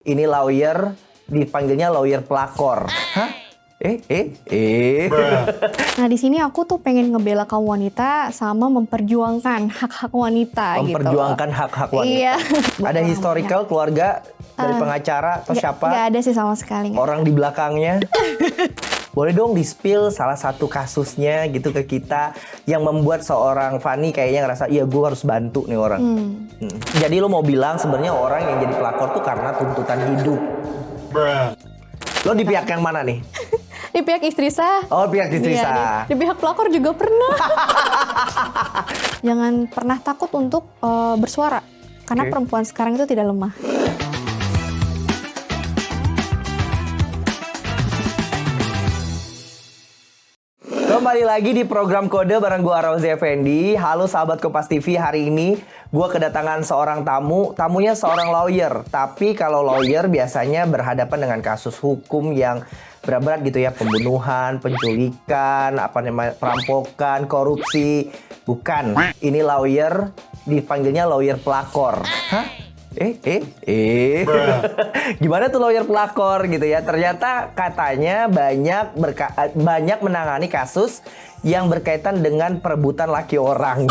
Ini lawyer, dipanggilnya lawyer pelakor. Hah? Nah, di sini aku tuh pengen ngebela kaum wanita sama memperjuangkan hak-hak wanita Memperjuangkan hak-hak wanita. Iya. Ada historical keluarga dari pengacara atau siapa? Gak ada sih sama sekali. Orang di belakangnya. Boleh dong di-spill salah satu kasusnya gitu ke kita yang membuat seorang Fanny kayaknya ngerasa, iya gue harus bantu nih orang. Jadi lo mau bilang sebenarnya orang yang jadi pelakor tuh karena tuntutan hidup. Lo di pihak yang mana nih? Di pihak istri sah. Oh, pihak istri Iya, sah. di pihak pelakor juga pernah. Jangan pernah takut untuk bersuara. Karena perempuan sekarang itu tidak lemah. Kembali lagi di program Kode bareng gue Arauzi Effendi. Halo sahabat Kompas TV, hari ini gue kedatangan seorang tamu. Tamunya seorang lawyer. Tapi kalau lawyer biasanya berhadapan dengan kasus hukum yang berat-berat gitu ya. Pembunuhan, penculikan, perampokan, korupsi. Bukan, ini lawyer, dipanggilnya lawyer pelakor. Hah? Gimana tuh lawyer pelakor gitu ya? Ternyata katanya banyak menangani kasus yang berkaitan dengan perebutan laki orang.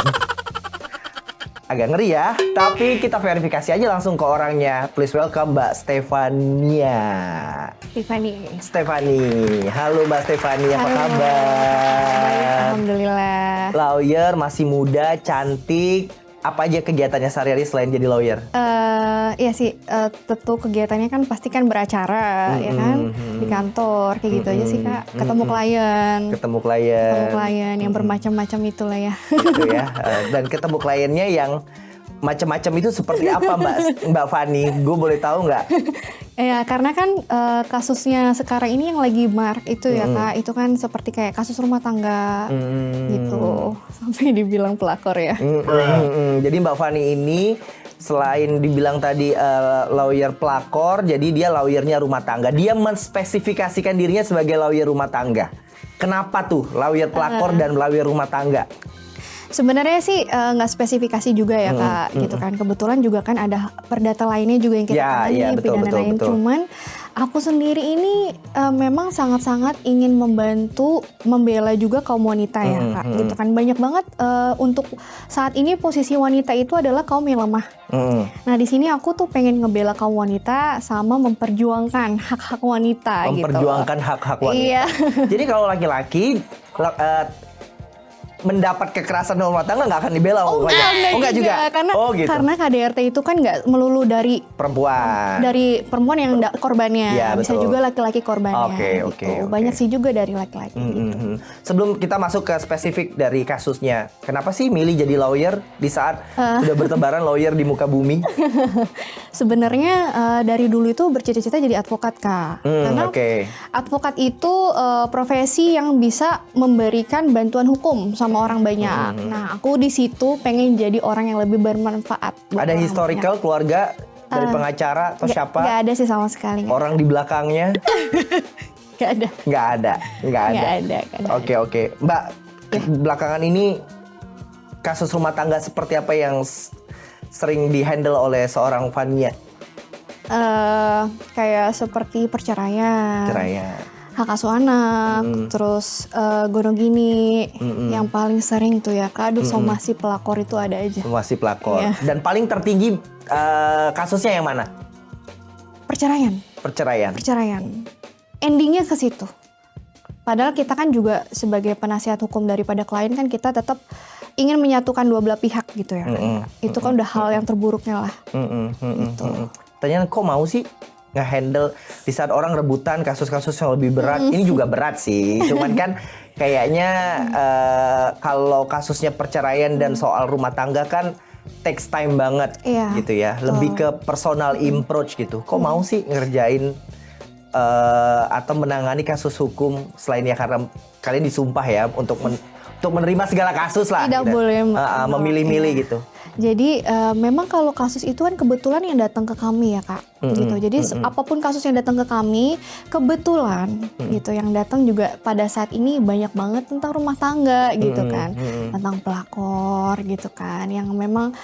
Agak ngeri ya, tapi kita verifikasi aja langsung ke orangnya. Please welcome Mbak Stefania. Stefani. Halo Mbak Stefani, apa kabar? Alhamdulillah. Lawyer, masih muda, cantik. Apa aja kegiatannya sehari-hari selain jadi lawyer? Iya sih, tentu kegiatannya kan pasti kan beracara, ya kan, di kantor, kayak gitu aja sih Kak. Ketemu klien yang bermacam-macam itulah ya. Gitu ya. Dan ketemu kliennya yang macam-macam itu seperti apa Mbak Fanny? Gue boleh tahu nggak? Ya, karena kan kasusnya sekarang ini yang lagi marak itu ya Kak, itu kan seperti kayak kasus rumah tangga gitu, sampai dibilang pelakor ya. Jadi Mbak Fanny ini selain dibilang tadi lawyer pelakor, jadi dia lawyernya rumah tangga. Dia menspesifikasikan dirinya sebagai lawyer rumah tangga. Kenapa tuh lawyer pelakor dan lawyer rumah tangga? Sebenarnya sih nggak spesifikasi juga ya Kak, gitu kan. Kebetulan juga kan ada perdata lainnya juga yang kita tangani, pidana lain. Cuman aku sendiri ini memang sangat-sangat ingin membantu membela juga kaum wanita ya Kak, gitu kan. Banyak banget untuk saat ini posisi wanita itu adalah kaum yang lemah. Nah di sini aku tuh pengen ngebela kaum wanita sama memperjuangkan hak-hak wanita. Memperjuangkan hak-hak wanita. Iya. Jadi kalau laki-laki mendapat kekerasan dalam rumah tangga nggak akan dibela? Enggak juga. Karena KDRT itu kan nggak melulu dari perempuan. Dari perempuan yang korbannya, ya, bisa juga laki-laki korbannya. Oke. Banyak sih juga dari laki-laki. Gitu. Sebelum kita masuk ke spesifik dari kasusnya, kenapa sih milih jadi lawyer di saat udah bertebaran lawyer di muka bumi? Sebenarnya dari dulu itu bercita-cita jadi advokat Kak. Karena advokat itu profesi yang bisa memberikan bantuan hukum sama orang banyak. Nah, aku di situ pengen jadi orang yang lebih bermanfaat. Ada historical keluarga dari pengacara atau siapa? Gak ada sih sama sekali. Orang di belakangnya? Gak ada. Oke. Mbak, belakangan ini kasus rumah tangga seperti apa yang sering dihandle oleh seorang Fania? Kayak seperti perceraian. Hak asuh anak, terus gonong gini, yang paling sering tuh ya Kak, somasi pelakor itu ada aja. Somasi pelakor. Iya. Dan paling tertinggi kasusnya yang mana? Perceraian. Endingnya ke situ. Padahal kita kan juga sebagai penasihat hukum daripada klien kan kita tetap ingin menyatukan dua belah pihak gitu ya. Itu kan udah hal yang terburuknya lah. Gitu. Tanya kok mau sih nge-handle di saat orang rebutan kasus-kasus yang lebih berat? Ini juga berat sih, cuman kan kayaknya kalau kasusnya perceraian dan soal rumah tangga kan takes time banget gitu ya, lebih ke personal approach gitu. Kok mau sih ngerjain atau menangani kasus hukum selain ya karena kalian disumpah ya untuk menerima segala kasus lah. Tidak boleh memilih-milih gitu. Jadi memang kalau kasus itu kan kebetulan yang datang ke kami ya Kak, gitu. Jadi apapun kasus yang datang ke kami, kebetulan gitu yang datang juga pada saat ini banyak banget tentang rumah tangga gitu kan, tentang pelakor gitu kan, yang memang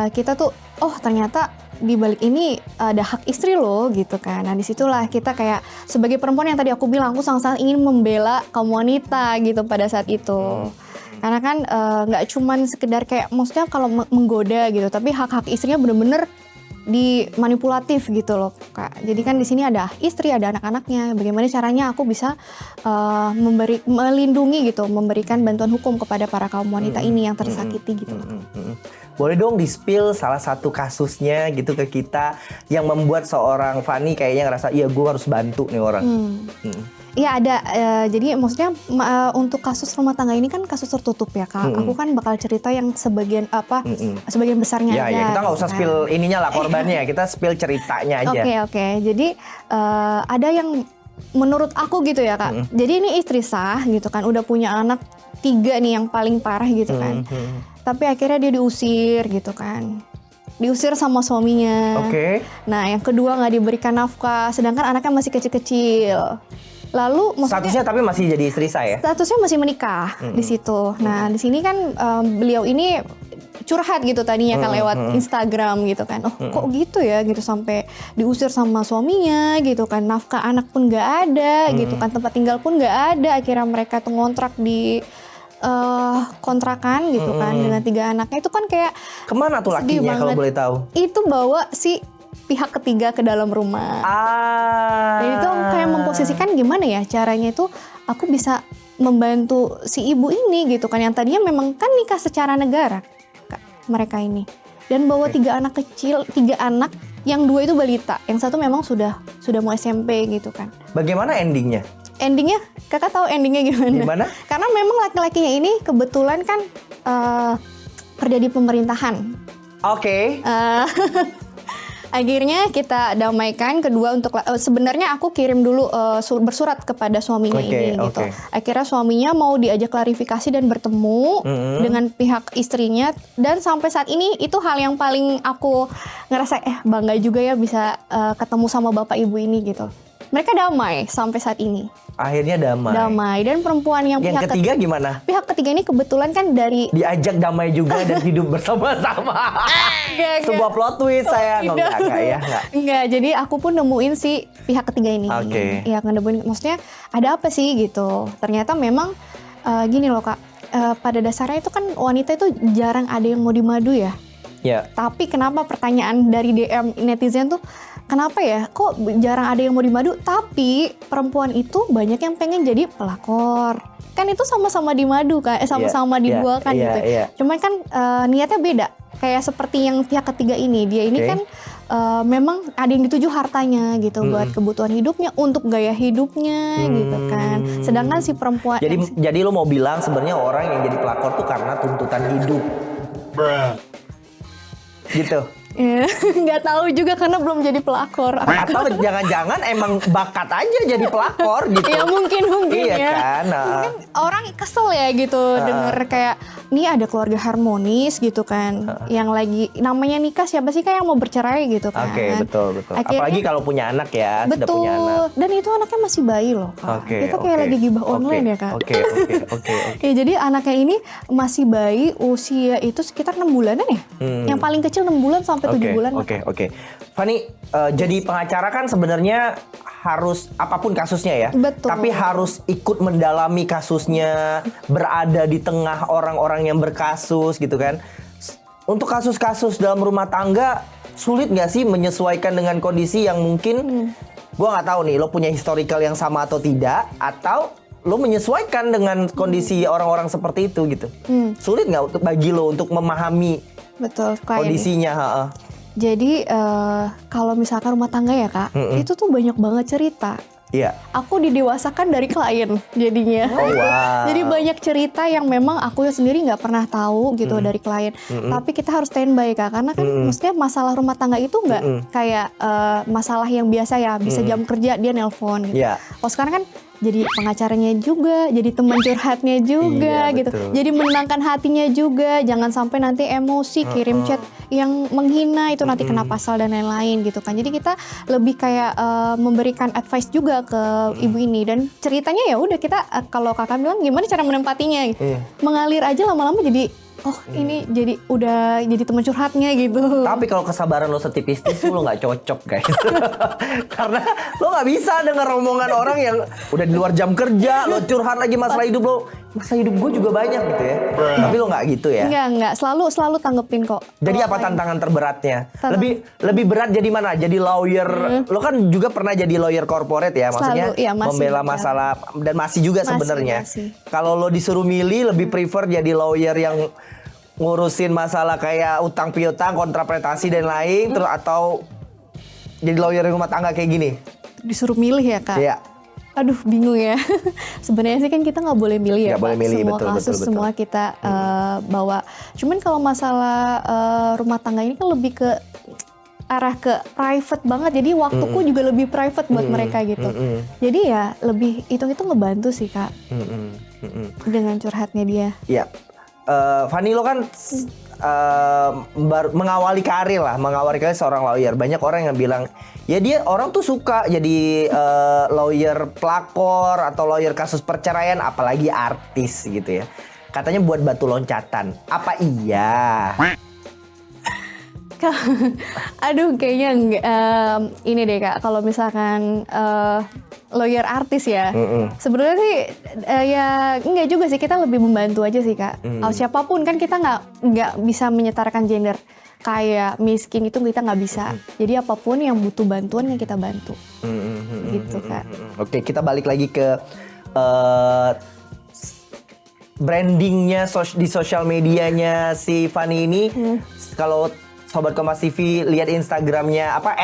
kita tuh oh ternyata di balik ini ada hak istri loh gitu kan. Nah disitulah kita kayak sebagai perempuan yang tadi aku bilang aku sangat-sangat ingin membela kaum wanita gitu pada saat itu. Karena kan nggak cuman sekedar kayak maksudnya kalau menggoda gitu, tapi hak-hak istrinya bener-bener dimanipulatif gitu loh Kak. Jadi kan di sini ada istri, ada anak-anaknya. Bagaimana caranya aku bisa melindungi gitu, memberikan bantuan hukum kepada para kaum wanita ini yang tersakiti gitu. Boleh dong di-spill salah satu kasusnya gitu ke kita yang membuat seorang Fanny kayaknya ngerasa iya gue harus bantu nih orang. Iya ada, jadi maksudnya untuk kasus rumah tangga ini kan kasus tertutup ya Kak. Aku kan bakal cerita yang sebagian sebagian besarnya aja. Ya kita nggak usah spill ininya lah korbannya, kita spill ceritanya aja. Oke. Jadi ada yang menurut aku gitu ya Kak. Jadi ini istri sah gitu kan, udah punya anak 3 nih yang paling parah gitu kan. Tapi akhirnya dia diusir gitu kan. Diusir sama suaminya. Nah yang kedua nggak diberikan nafkah, sedangkan anaknya masih kecil-kecil. Lalu statusnya tapi masih jadi istri saya. Statusnya masih menikah di situ. Nah, di sini kan beliau ini curhat gitu tadinya kan lewat Instagram gitu kan. Oh, kok gitu ya gitu sampai diusir sama suaminya gitu kan. Nafkah anak pun nggak ada gitu kan. Tempat tinggal pun nggak ada. Akhirnya mereka tuh ngontrak di kontrakan gitu kan dengan 3 anaknya. Itu kan kayak kemana tuh lakinya kalau boleh tahu? Itu bawa si pihak ketiga ke dalam rumah. Dan itu kayak memposisikan gimana ya caranya itu aku bisa membantu si ibu ini gitu kan, yang tadinya memang kan nikah secara negara Kak, mereka ini, dan bawa 3 anak kecil, 3 anak yang 2 itu balita, yang 1 memang sudah mau SMP gitu kan. Bagaimana endingnya? Endingnya Kakak tahu endingnya gimana? Karena memang laki-lakinya ini kebetulan kan kerja di pemerintahan. Akhirnya kita damaikan kedua untuk sebenarnya aku kirim dulu bersurat kepada suaminya ini gitu. Akhirnya suaminya mau diajak klarifikasi dan bertemu dengan pihak istrinya, dan sampai saat ini itu hal yang paling aku ngerasa bangga juga ya bisa ketemu sama bapak ibu ini gitu. Mereka damai sampai saat ini. Akhirnya damai. Dan perempuan yang pihak ketiga gimana? Pihak ketiga ini kebetulan kan dari diajak damai juga dan hidup bersama-sama. Sebuah plot twist saya enggak. Jadi aku pun nemuin si pihak ketiga ini. Ya nemuin maksudnya ada apa sih gitu. Ternyata memang gini loh Kak. Pada dasarnya itu kan wanita itu jarang ada yang mau dimadu ya. Tapi kenapa pertanyaan dari DM netizen tuh kenapa ya kok jarang ada yang mau dimadu, tapi perempuan itu banyak yang pengen jadi pelakor. Kan itu sama-sama dimadu kan, sama-sama diduakan gitu. Cuman kan niatnya beda. Kayak seperti yang pihak ketiga ini, dia ini kan memang ada yang dituju hartanya gitu buat kebutuhan hidupnya, untuk gaya hidupnya gitu kan. Sedangkan si perempuan jadi lo mau bilang sebenarnya orang yang jadi pelakor tuh karena tuntutan hidup. Gitu. Nggak tahu juga karena belum jadi pelakor. Atau jangan-jangan emang bakat aja jadi pelakor gitu. Ya mungkin iya ya. Kan? Mungkin orang kesel ya gitu denger kayak nih ada keluarga harmonis gitu kan, yang lagi namanya nikah siapa sih kayak yang mau bercerai gitu kan. Betul. Akhirnya, apalagi kalau punya anak ya. Betul. Sudah punya anak. Dan itu anaknya masih bayi loh Kak. Kita kayak lagi gibah online ya Kak. Ya, jadi anaknya ini masih bayi, usia itu sekitar 6 bulanan ya. Yang paling kecil 6 bulan sampai 7 bulan. Fanny, jadi pengacara kan sebenarnya harus apapun kasusnya ya. Betul. Tapi harus ikut mendalami kasusnya, berada di tengah orang-orang yang berkasus gitu kan. Untuk kasus-kasus dalam rumah tangga sulit nggak sih menyesuaikan dengan kondisi yang mungkin gua nggak tahu nih lo punya historical yang sama atau tidak, atau lo menyesuaikan dengan kondisi orang-orang seperti itu gitu. Sulit nggak bagi lo untuk memahami kondisinya? Jadi kalau misalkan rumah tangga ya Kak, itu tuh banyak banget cerita. Aku didewasakan dari klien jadinya. Jadi banyak cerita yang memang aku sendiri nggak pernah tahu gitu dari klien. Tapi kita harus standby Kak, karena kan maksudnya masalah rumah tangga itu nggak kayak masalah yang biasa ya, bisa jam kerja dia nelpon gitu. Sekarang kan jadi pengacaranya juga, jadi teman curhatnya juga gitu. Betul. Jadi menenangkan hatinya juga, jangan sampai nanti emosi kirim chat yang menghina itu nanti kena pasal dan lain-lain gitu kan. Jadi kita lebih kayak memberikan advice juga ke ibu ini, dan ceritanya ya udah kita kalau kakak bilang gimana cara menempatinya gitu. Mengalir aja lama-lama jadi ini jadi udah jadi teman curhatnya gitu. Tapi kalau kesabaran lo setipis itu lo nggak cocok guys. Karena lo nggak bisa dengar omongan orang yang udah di luar jam kerja, lo curhat lagi masalah hidup lo. Masalah hidup gue juga banyak gitu ya. Tapi lo nggak gitu ya? Enggak, selalu tanggepin kok. Jadi apa tantangan terberatnya? Lebih berat jadi mana? Jadi lawyer. Lo kan juga pernah jadi lawyer corporate ya, maksudnya iya, membela masalah dan masih juga sebenarnya. Kalau lo disuruh milih, lebih prefer jadi lawyer yang ngurusin masalah kayak utang piutang, kontrapretasi dan lain, terus atau jadi lawyer rumah tangga kayak gini? Disuruh milih ya kak? Iya. Aduh bingung ya. Sebenarnya sih kan kita nggak boleh milih ya, boleh milih, semua kasus betul. Semua kita bawa. Cuman kalau masalah rumah tangga ini kan lebih ke arah ke private banget, jadi waktuku juga lebih private buat mereka gitu. Jadi ya lebih hitung-hitung ngebantu sih kak dengan curhatnya dia. Iya. Fanny lo kan mengawali karir seorang lawyer. Banyak orang yang bilang ya dia orang tuh suka jadi lawyer pelakor atau lawyer kasus perceraian, apalagi artis gitu ya. Katanya buat batu loncatan. Apa iya? Aduh kayaknya enggak, ini deh kak, kalau misalkan lawyer artis ya, sebenarnya sih ya enggak juga sih, kita lebih membantu aja sih kak. Siapapun kan kita nggak bisa menyetarkan gender, kayak miskin itu kita nggak bisa. Jadi apapun yang butuh bantuan yang kita bantu, gitu kak. Oke, kita balik lagi ke brandingnya di sosial medianya si Fanny ini. Kalau Sobat Kompas TV lihat Instagramnya apa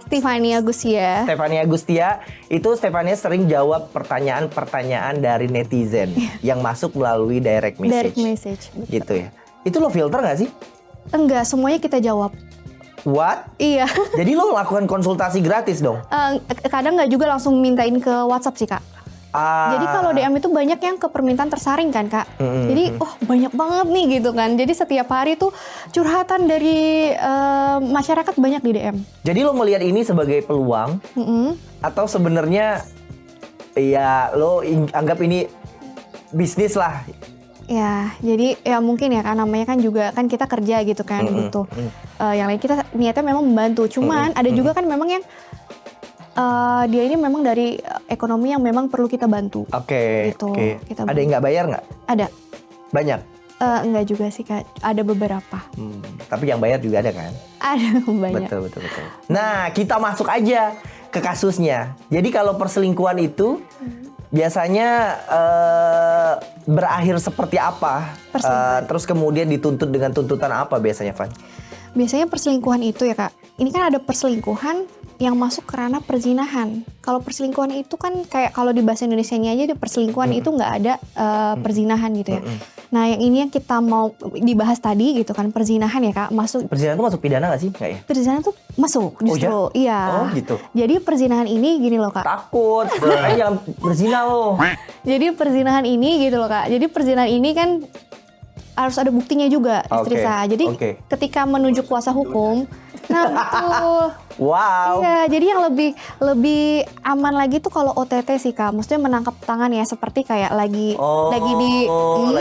Stefania Agustia. Stefania Agustia itu Stefania sering jawab pertanyaan-pertanyaan dari netizen yang masuk melalui direct message. Gitu ya. Itu lo filter nggak sih? Enggak, semuanya kita jawab. What? Iya. Jadi lo lakukan konsultasi gratis dong? Kadang nggak juga langsung mintain ke WhatsApp sih kak. Jadi kalau DM itu banyak yang ke permintaan tersaring kan kak. Jadi banyak banget nih gitu kan. Jadi setiap hari tuh curhatan dari masyarakat banyak di DM. Jadi lo melihat ini sebagai peluang atau sebenarnya ya lo anggap ini bisnis lah? Ya, jadi ya mungkin ya kan namanya kan juga kan kita kerja gitu kan butuh. Yang lain kita niatnya memang membantu. Cuman ada juga kan memang yang dia ini memang dari ekonomi yang memang perlu kita bantu. Oke. Gitu. Kita ada yang nggak bayar nggak? Ada. Banyak? Enggak juga sih kak. Ada beberapa. Tapi yang bayar juga ada kan? Ada banyak. Betul. Nah kita masuk aja ke kasusnya. Jadi kalau perselingkuhan itu biasanya berakhir seperti apa? Terus kemudian dituntut dengan tuntutan apa biasanya, Van? Biasanya perselingkuhan itu ya kak. Ini kan ada perselingkuhan yang masuk ke ranah perzinahan. Kalau perselingkuhan itu kan kayak kalau di bahasa Indonesianya aja di perselingkuhan itu nggak ada perzinahan gitu ya. Nah yang ini yang kita mau dibahas tadi gitu kan, perzinahan ya kak. Perzinahan itu masuk pidana nggak sih? Nggak ya? Perzinahan tuh masuk justru. Iya. Oh gitu. Jadi perzinahan ini gini loh kak. Takut. Jangan berzina loh. Jadi perzinahan ini gitu loh kak. Jadi perzinahan ini kan harus ada buktinya juga istri saya. Jadi ketika menunjuk kuasa hukum, nah betul. Wow. Iya, jadi yang lebih aman lagi tuh kalau OTT sih kak. Maksudnya menangkap tangan ya, seperti kayak lagi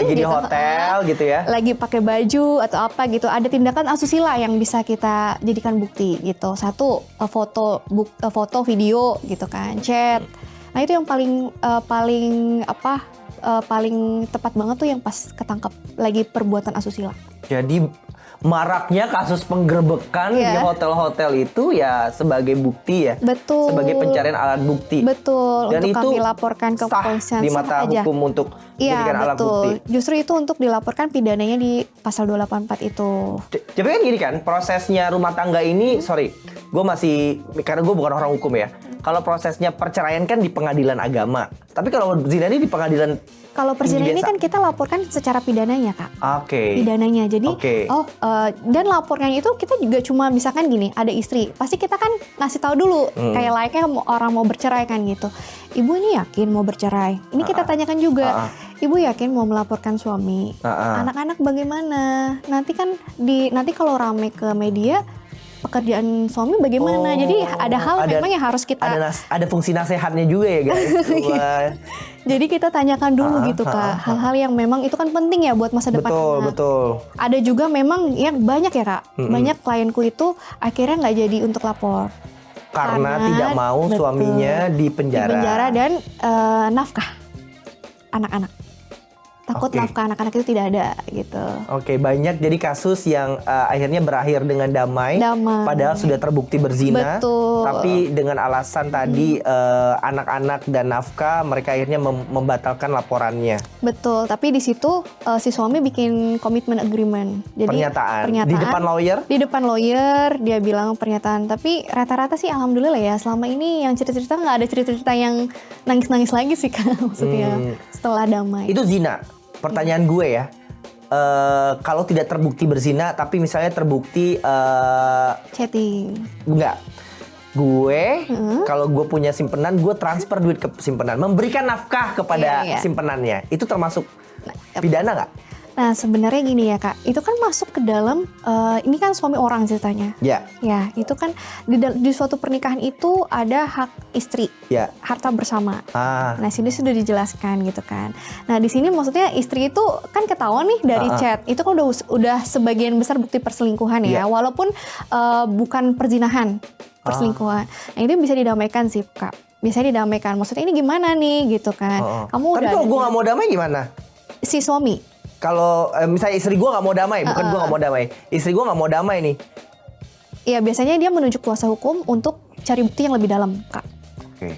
di hotel gitu ya. Lagi pakai baju atau apa gitu. Ada tindakan asusila yang bisa kita jadikan bukti gitu. Satu foto, video gitu kan, chat. Nah itu yang paling tepat banget tuh yang pas ketangkap lagi perbuatan asusila. Jadi maraknya kasus penggerbekan di hotel-hotel itu ya sebagai bukti ya. Betul. Sebagai pencarian alat bukti. Betul. Dan untuk itu kami laporkan ke kepolisian di mata hukum untuk dijadikan alat bukti. Justru itu untuk dilaporkan pidananya di pasal 284 itu. Jadi kan gini kan, prosesnya rumah tangga ini, gue masih, karena gue bukan orang hukum ya. Kalau prosesnya perceraian kan di pengadilan agama. Tapi kalau zina ini di pengadilan. Kalau perzinahan ini kan kita laporkan secara pidananya, Kak. Oke. Pidananya. Jadi, dan lapornya itu kita juga cuma misalkan gini, ada istri. Pasti kita kan ngasih tahu dulu, kayak layaknya orang mau bercerai kan gitu. Ibu ini yakin mau bercerai? Ini kita tanyakan juga. Ibu yakin mau melaporkan suami? Anak-anak bagaimana? Nanti kalau rame ke media, pekerjaan suami bagaimana? Jadi ada hal memang yang harus kita ada fungsi nasihatnya juga ya guys. Jadi kita tanyakan dulu gitu Kak, hal-hal yang memang itu kan penting ya buat masa depan anak. Betul. Ada juga memang yang banyak ya Kak, banyak klienku itu akhirnya nggak jadi untuk lapor. Karena tidak mau suaminya dipenjara. Dipenjara dan nafkah anak-anak. Takut nafkah anak-anak itu tidak ada gitu. Oke, banyak jadi kasus yang akhirnya berakhir dengan damai. Padahal sudah terbukti berzina. Betul. Tapi dengan alasan tadi anak-anak dan nafkah, mereka akhirnya membatalkan laporannya. Betul, tapi di situ si suami bikin komitmen agreement. Jadi pernyataan. Di depan lawyer? Di depan lawyer, dia bilang pernyataan. Tapi rata-rata sih alhamdulillah ya, selama ini yang cerita-cerita nggak ada cerita-cerita yang nangis-nangis lagi sih Kak, maksudnya setelah damai. Itu zina. Pertanyaan gue ya, kalau tidak terbukti berzina, tapi misalnya terbukti chatting. Enggak. Gue, kalau gue punya simpenan, gue transfer duit ke simpenan, memberikan nafkah kepada simpenannya. Itu termasuk pidana nggak? Nah sebenarnya gini ya Kak, itu kan masuk ke dalam, ini kan suami orang ceritanya. Ya. Ya, itu kan di suatu pernikahan itu ada hak istri, harta bersama. Nah sini sudah dijelaskan gitu kan. Nah di sini maksudnya istri itu kan ketahuan nih dari chat, itu kan udah sebagian besar bukti perselingkuhan ya, walaupun bukan perzinahan, perselingkuhan. Nah itu bisa didamaikan sih Kak, bisa didamaikan. Maksudnya ini gimana nih gitu kan? Kamu tapi kalau gue nggak mau damai gimana? Si suami. Kalau misalnya istri gue nggak mau damai, bukan gue nggak mau damai, istri gue nggak mau damai nih. Iya biasanya dia menunjuk kuasa hukum untuk cari bukti yang lebih dalam, Kak.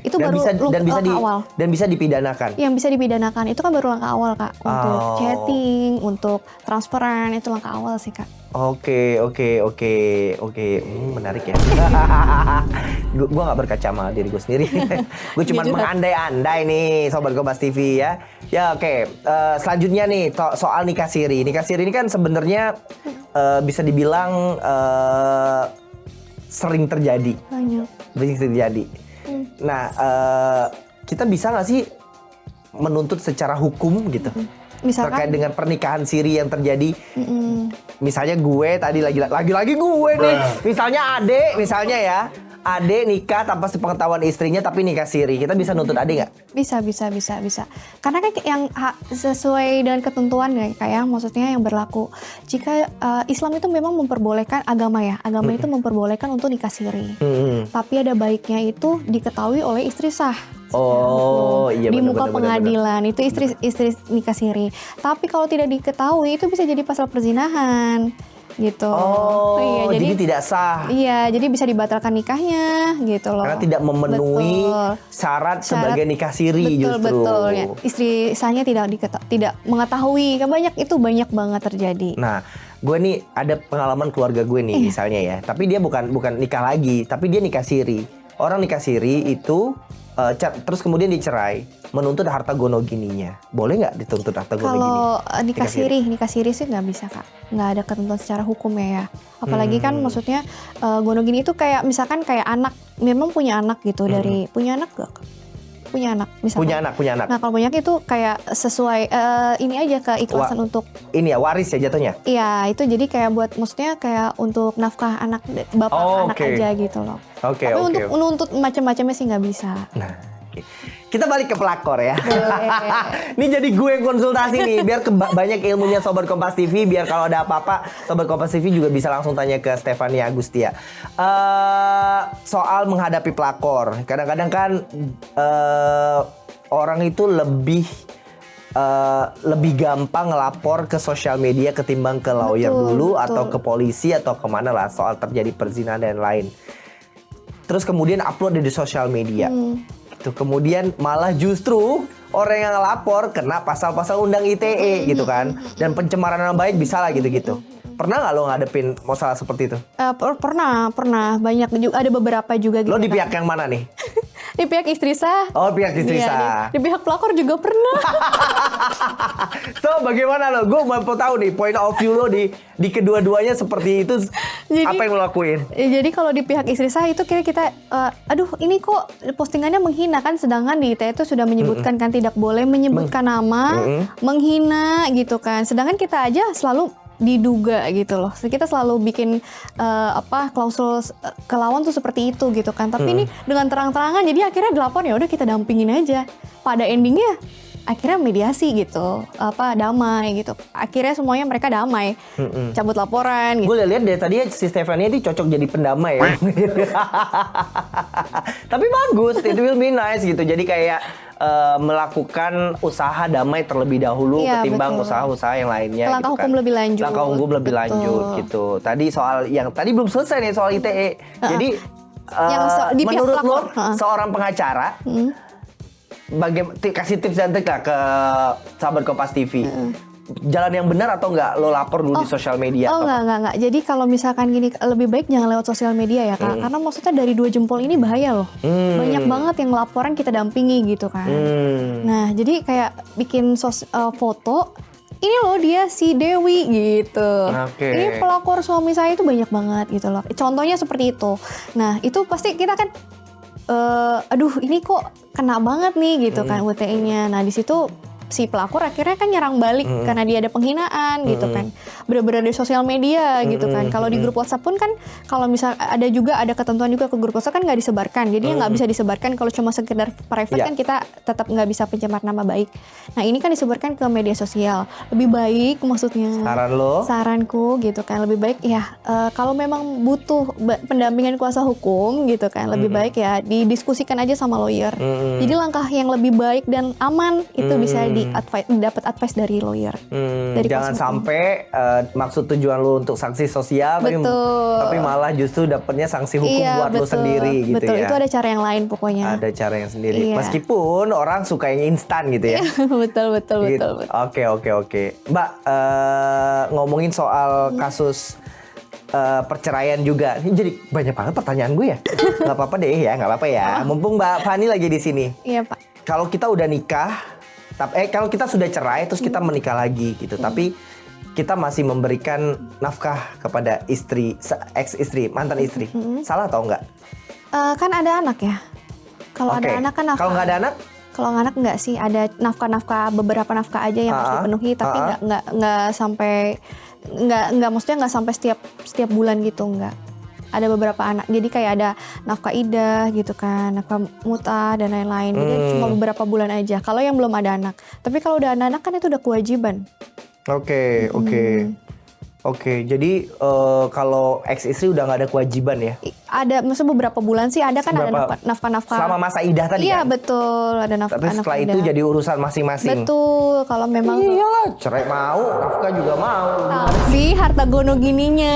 Itu dan baru langkah awal. Dan bisa dipidanakan. Yang bisa dipidanakan itu kan baru langkah awal Kak, untuk chatting, untuk transferan, itu langkah awal sih Kak. Oke, menarik ya. Gue nggak berkaca sama diri gue sendiri. Gue cuma mengandai-andai nih, Sobat Kompas TV ya. Ya oke. Selanjutnya nih soal nikah siri. Nikah siri ini kan sebenarnya bisa dibilang sering terjadi. Sering terjadi. Nah, kita bisa nggak sih menuntut secara hukum gitu? Misalkan terkait dengan pernikahan siri yang terjadi. Misalnya gue tadi lagi-lagi gue nih. Misalnya Ade nikah tanpa sepengetahuan istrinya tapi nikah siri. Kita bisa nuntut Ade nggak? Bisa. Karena kan yang sesuai dengan ketentuan ya kayak maksudnya yang berlaku. Jika Islam itu memang memperbolehkan agama itu memperbolehkan untuk nikah siri. Tapi ada baiknya itu diketahui oleh istri sah. Iya di muka pengadilan itu istri nikah siri. Tapi kalau tidak diketahui itu bisa jadi pasal perzinahan gitu. Iya, jadi tidak sah. Iya, jadi bisa dibatalkan nikahnya gitu loh. Karena tidak memenuhi syarat sebagai nikah siri justru. Betul ya. Istri sahnya tidak mengetahui. Banyak banget terjadi. Nah, gue nih ada pengalaman keluarga gue nih misalnya ya. Tapi dia bukan nikah lagi, tapi dia nikah siri. Orang nikah siri itu terus kemudian dicerai, menuntut harta gono gininya. Boleh nggak dituntut harta gono gini? Kalau nikah siri sih nggak bisa Kak. Nggak ada ketentuan secara hukum ya. Apalagi kan maksudnya gono gini itu kayak misalkan kayak anak, memang punya anak gitu dari punya anak gak? Punya anak misalkan. Punya anak. Nah kalau punya anak itu kayak sesuai ini aja keikhlasan untuk ini ya waris ya jatuhnya. Iya itu jadi kayak buat maksudnya kayak untuk nafkah anak bapak anak aja gitu loh. Tapi untuk menuntut macam-macamnya sih nggak bisa. Nah, kita balik ke pelakor ya. Ini jadi gue yang konsultasi nih, biar banyak ilmunya Sobat Kompas TV, biar kalau ada apa-apa Sobat Kompas TV juga bisa langsung tanya ke Stefania Agustia. Soal menghadapi pelakor, kadang-kadang kan orang itu lebih gampang ngelapor ke sosial media ketimbang ke lawyer dulu atau ke polisi atau kemana lah soal terjadi perzinahan dan lain. Terus kemudian upload di sosial media. Itu kemudian malah justru orang yang ngelapor kena pasal-pasal undang ITE gitu kan. Dan pencemaran nama baik bisa lah gitu-gitu. Pernah nggak lo ngadepin masalah seperti itu? Pernah banyak juga, ada beberapa juga gitu. Lo di pihak yang mana nih? Di pihak istri sah. Oh, pihak istri sah. Di pihak pelakor juga pernah. So, bagaimana lo? Gue mau tahu nih point of view lo di kedua-duanya seperti itu. Jadi, apa yang lo lakuin? Jadi kalau di pihak istri sah itu kira kita, aduh ini kok postingannya menghina kan, sedangkan di ITE itu sudah menyebutkan kan tidak boleh menyebutkan nama, menghina gitu kan. Sedangkan kita aja selalu diduga gitu loh. Kita selalu bikin klausul ke lawan tuh seperti itu gitu kan. Tapi ini dengan terang-terangan, jadi akhirnya dilapor, ya udah kita dampingin aja. Pada endingnya akhirnya mediasi gitu, damai gitu. Akhirnya semuanya mereka damai, cabut laporan. Gitu. Gue lihat dari tadi si Stefania ini cocok jadi pendamai ya. Tapi bagus, it will be nice gitu. Jadi kayak melakukan usaha damai terlebih dahulu ketimbang usaha-usaha yang lainnya. Langkah hukum lebih lanjut. Langkah hukum lebih lanjut gitu. Tadi soal yang tadi belum selesai nih soal ITE. Jadi menurut lo seorang pengacara, kasih tips dan trik lah ke sahabat Kompas TV. Jalan yang benar atau enggak lo lapor dulu di sosial media? Enggak. Jadi kalau misalkan gini, lebih baik jangan lewat sosial media ya Kak. Karena maksudnya dari 2 jempol ini bahaya loh. Banyak banget yang laporan kita dampingi gitu kan. Nah jadi kayak bikin foto, ini loh dia si Dewi gitu. Ini pelakor suami saya itu banyak banget gitu loh. Contohnya seperti itu. Nah itu pasti kita kan, aduh ini kok kena banget nih gitu kan UTE-nya. Nah di situ si pelakor akhirnya kan nyerang balik karena dia ada penghinaan gitu kan. Bener-bener di sosial media gitu kan. Kalau di grup WhatsApp pun kan, kalau misal ada ketentuan juga ke grup WhatsApp kan nggak disebarkan. Jadi nggak bisa disebarkan. Kalau cuma sekedar private kan kita tetap nggak bisa pencemar nama baik. Nah ini kan disebarkan ke media sosial. Lebih baik maksudnya. Saranku gitu kan. Lebih baik ya kalau memang butuh pendampingan kuasa hukum gitu kan. Lebih baik ya didiskusikan aja sama lawyer. Jadi langkah yang lebih baik dan aman itu bisa dapat advice dari lawyer. Dari jangan sampai maksud tujuan lu untuk sanksi sosial, tapi malah justru dapatnya sanksi hukum buat lu sendiri gitu ya. Itu ada cara yang lain pokoknya. Ada cara yang sendiri. Meskipun orang suka yang instan gitu ya. betul. Oke. Mbak, ngomongin soal kasus perceraian juga. Ini jadi banyak banget pertanyaan gue ya. Nggak apa-apa deh ya, nggak apa-apa ya. Mumpung Mbak Fani lagi di sini. Iya Pak. Kalau kita udah nikah, kalau kita sudah cerai terus kita menikah lagi gitu, tapi kita masih memberikan nafkah kepada ex-istri, mantan istri. Salah atau enggak? Kan ada anak ya. Kalau ada anak kan nafkah. Kalau nggak ada anak? Kalau anak enggak sih, ada nafkah-nafkah, beberapa nafkah aja yang harus dipenuhi, tapi enggak sampai maksudnya enggak sampai setiap bulan gitu, enggak. Ada beberapa anak, jadi kayak ada nafkah idah gitu kan, nafkah muta dan lain-lain. Jadi cuma beberapa bulan aja. Kalau yang belum ada anak, tapi kalau udah ada anak kan itu udah kewajiban. Oke, jadi kalau ex istri udah nggak ada kewajiban ya? Ada, maksudnya beberapa bulan sih ada kan, ada nafkah-nafkah. Selama masa idah tadi iya, kan? Iya betul, ada nafkah. Tapi setelah itu jadi urusan masing-masing. Betul, kalau memang. Iyalah, cerai mau, nafkah juga mau. Tapi harta gono gininya.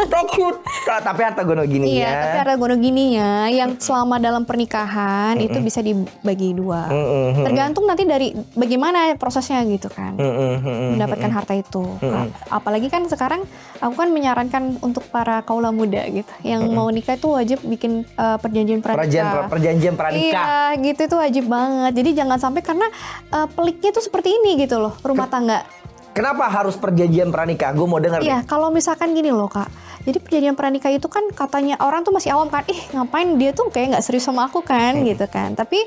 Takut. Tapi harta gono gininya. Iya, tapi harta gono gininya yang selama dalam pernikahan itu bisa dibagi 2. Tergantung nanti dari bagaimana prosesnya gitu kan. Mendapatkan harta itu. Apalagi kan sekarang aku kan menyarankan untuk para kaula muda gitu yang mau nikah itu wajib bikin perjanjian pranikah. Perjanjian pranikah. Iya, gitu itu wajib banget. Jadi jangan sampai karena peliknya tuh seperti ini gitu loh, rumah tangga. Kenapa harus perjanjian pranikah? Gue mau dengar. Iya, kalau misalkan gini loh Kak. Jadi perjanjian pranikah itu kan katanya orang tuh masih awam kan, ngapain dia tuh kayak nggak serius sama aku kan gitu kan. Tapi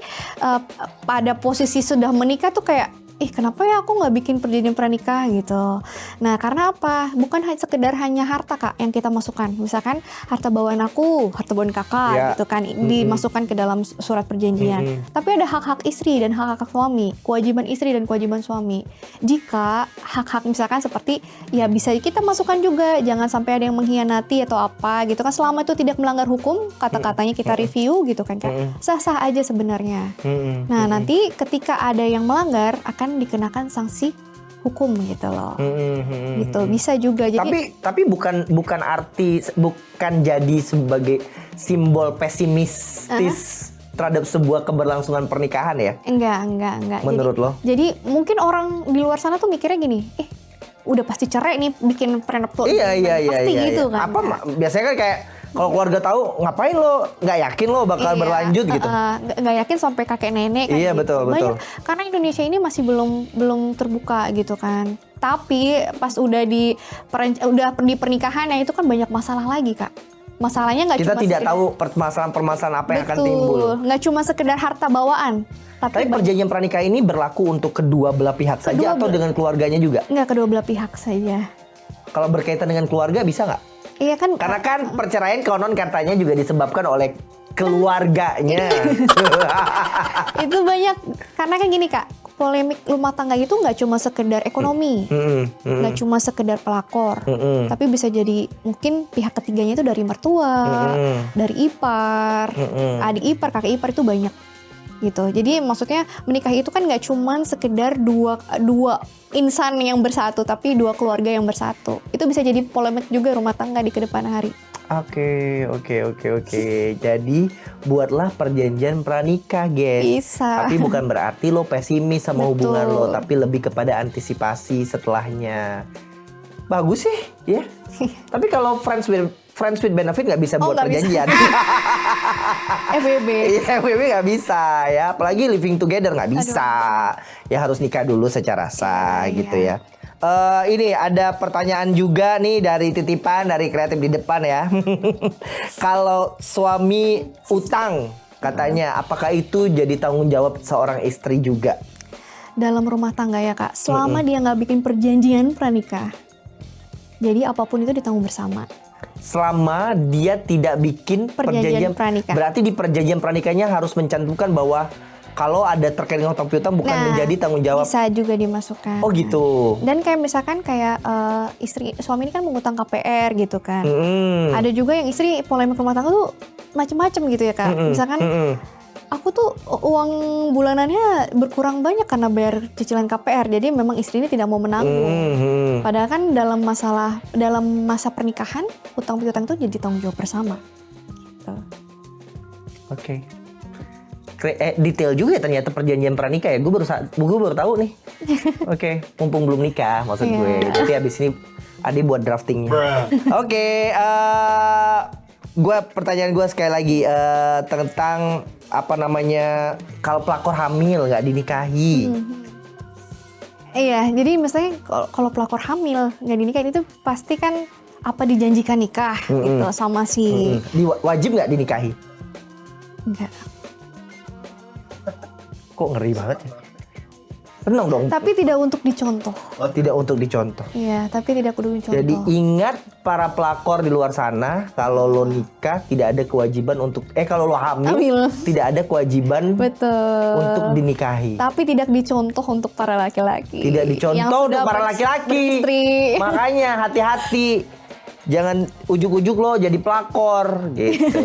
pada posisi sudah menikah tuh kayak kenapa ya aku nggak bikin perjanjian pranikah gitu. Nah karena apa? Bukan sekedar hanya harta Kak yang kita masukkan. Misalkan harta bawaan aku, harta bawaan kakak gitu kan, dimasukkan ke dalam surat perjanjian. Tapi ada hak-hak istri dan hak-hak suami, kewajiban istri dan kewajiban suami. Jika hak-hak misalkan seperti ya bisa kita masukkan juga, jangan sampai ada yang mengkhianati atau apa gitu kan. Selama itu tidak melanggar hukum, kata-katanya kita review gitu kan. Sah-sah aja sebenarnya. Nah nanti ketika ada yang melanggar akan dikenakan sanksi hukum gitu loh. Gitu bisa juga. Jadi tapi bukan jadi sebagai simbol pesimistis terhadap sebuah keberlangsungan pernikahan ya? Enggak. Menurut lo? Jadi mungkin orang di luar sana tuh mikirnya gini, udah pasti cerai nih bikin prenup tuh. Iya. Pasti gitu kan. Apa biasanya kan kayak kalau keluarga tahu ngapain lo nggak yakin lo bakal berlanjut gitu. Nggak yakin sampai kakek nenek kan. Iya gitu. betul. Karena Indonesia ini masih belum terbuka gitu kan. Tapi pas udah di pernikahan itu kan banyak masalah lagi Kak. Masalahnya nggak kita cuma tidak tahu permasalahan apa yang akan timbul. Nggak cuma sekedar harta bawaan. Tapi perjanjian pranikah ini berlaku untuk kedua belah pihak saja atau dengan keluarganya juga? Nggak, kedua belah pihak saja. Kalau berkaitan dengan keluarga bisa nggak? Iya kan. Karena kan perceraian konon katanya juga disebabkan oleh keluarganya. Itu banyak, karena kan gini Kak, polemik rumah tangga itu nggak cuma sekedar ekonomi, nggak cuma sekedar pelakor, tapi bisa jadi mungkin pihak ketiganya itu dari mertua, dari ipar, adik ipar, kakek ipar, itu banyak gitu. Jadi maksudnya menikah itu kan nggak cuma sekedar dua insan yang bersatu, tapi dua keluarga yang bersatu. Itu bisa jadi polemik juga rumah tangga di kedepan hari. Oke. Jadi buatlah perjanjian pranikah, guys. Bisa. Tapi bukan berarti lo pesimis sama hubungan lo, tapi lebih kepada antisipasi setelahnya. Bagus sih, ya. Tapi kalau friends with benefit nggak bisa buat perjanjian. FWB. Iya, FWB nggak bisa ya. Apalagi living together nggak bisa. Ya harus nikah dulu secara sah gitu ya. Ini ada pertanyaan juga nih dari titipan dari kreatif di depan ya. Kalau suami utang katanya, apakah itu jadi tanggung jawab seorang istri juga? Dalam rumah tangga ya Kak, selama dia nggak bikin perjanjian pranikah, jadi apapun itu ditanggung bersama. Selama dia tidak bikin perjanjian pranikah. Berarti di perjanjian pranikahnya harus mencantumkan bahwa kalau ada terkait dengan utang piutang bukan menjadi tanggung jawab. Bisa juga dimasukkan. Oh gitu. Dan kayak misalkan kayak suami ini kan mengutang KPR gitu kan. Ada juga yang istri polemik rumah tangga tuh macem-macem gitu ya Kak. Misalkan aku tuh uang bulanannya berkurang banyak karena bayar cicilan KPR. Jadi memang istri ini tidak mau menanggung. Padahal kan dalam masa pernikahan utang piutang itu jadi tanggung jawab bersama. Gitu. Oke. Detail juga ya ternyata perjanjian pranikah ya. Gue baru tahu nih. Oke, mumpung belum nikah maksud gue. Nanti abis ini Ade buat draftingnya. Oke, pertanyaan gue sekali lagi tentang apa namanya, kalau pelakor hamil nggak dinikahi. Iya, jadi misalnya kalau pelakor hamil nggak dinikahi itu pasti kan apa dijanjikan nikah gitu sama si. Wajib nggak dinikahi? Enggak. Kok ngeri banget ya? Tenang dong. Tapi tidak untuk dicontoh. Oh, tidak untuk dicontoh. Iya, tapi tidak kudu dicontoh. Jadi ingat para pelakor di luar sana, kalau lo nikah tidak ada kewajiban untuk kalau lo hamil tidak ada kewajiban untuk dinikahi. Tapi tidak dicontoh untuk para laki-laki. Tidak dicontoh untuk para laki-laki. Makanya hati-hati. Jangan ujuk-ujuk lo jadi pelakor gitu.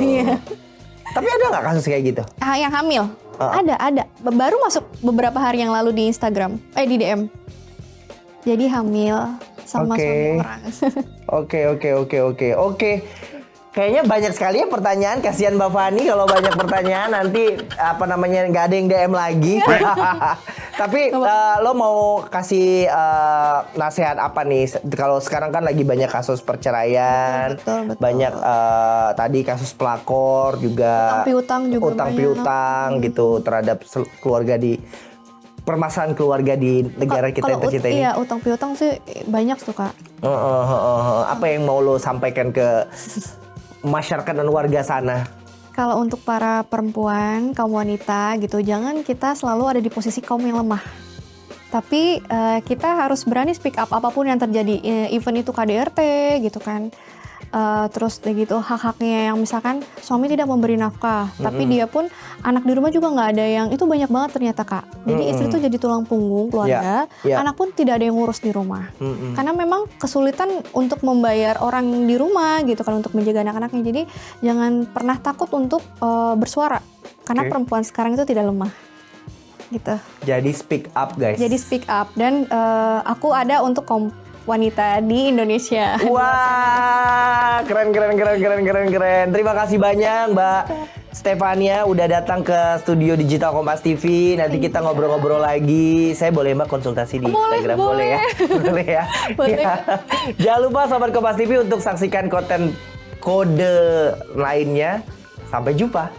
Tapi ada nggak kasus kayak gitu? Yang hamil? Ada. Baru masuk beberapa hari yang lalu di Instagram, di DM. Jadi hamil sama suami orang. Oke. Kayaknya banyak sekali ya pertanyaan. Kasihan Mbak Fani kalau banyak pertanyaan nanti nggak ada yang DM lagi. Tapi lo mau kasih nasihat apa nih? Kalau sekarang kan lagi banyak kasus perceraian, betul. Banyak tadi kasus pelakor juga, utang piutang gitu terhadap keluarga permasalahan keluarga di negara kita yang tercinta ini. Iya, utang piutang sih banyak tuh Kak. Apa yang mau lo sampaikan ke masyarakat dan warga sana? Kalau untuk para perempuan, kaum wanita gitu, jangan kita selalu ada di posisi kaum yang lemah. Tapi kita harus berani speak up apapun yang terjadi, even itu KDRT gitu kan. Terus gitu hak-haknya yang misalkan suami tidak memberi nafkah, tapi dia pun anak di rumah juga nggak ada yang, itu banyak banget ternyata Kak. Jadi istri tuh jadi tulang punggung keluarga, anak pun tidak ada yang ngurus di rumah. Karena memang kesulitan untuk membayar orang di rumah gitu kan untuk menjaga anak-anaknya. Jadi jangan pernah takut untuk bersuara, karena perempuan sekarang itu tidak lemah. Gitu. Jadi speak up guys. Jadi speak up dan aku ada untuk wanita di Indonesia. Wah, keren. Terima kasih banyak Mbak Stefania udah datang ke studio digital Kompas TV. Nanti kita ngobrol-ngobrol lagi. Saya boleh Mbak konsultasi di Instagram? Boleh ya? Boleh ya? Boleh. Ya. Jangan lupa Sobat Kompas TV untuk saksikan konten kode lainnya. Sampai jumpa.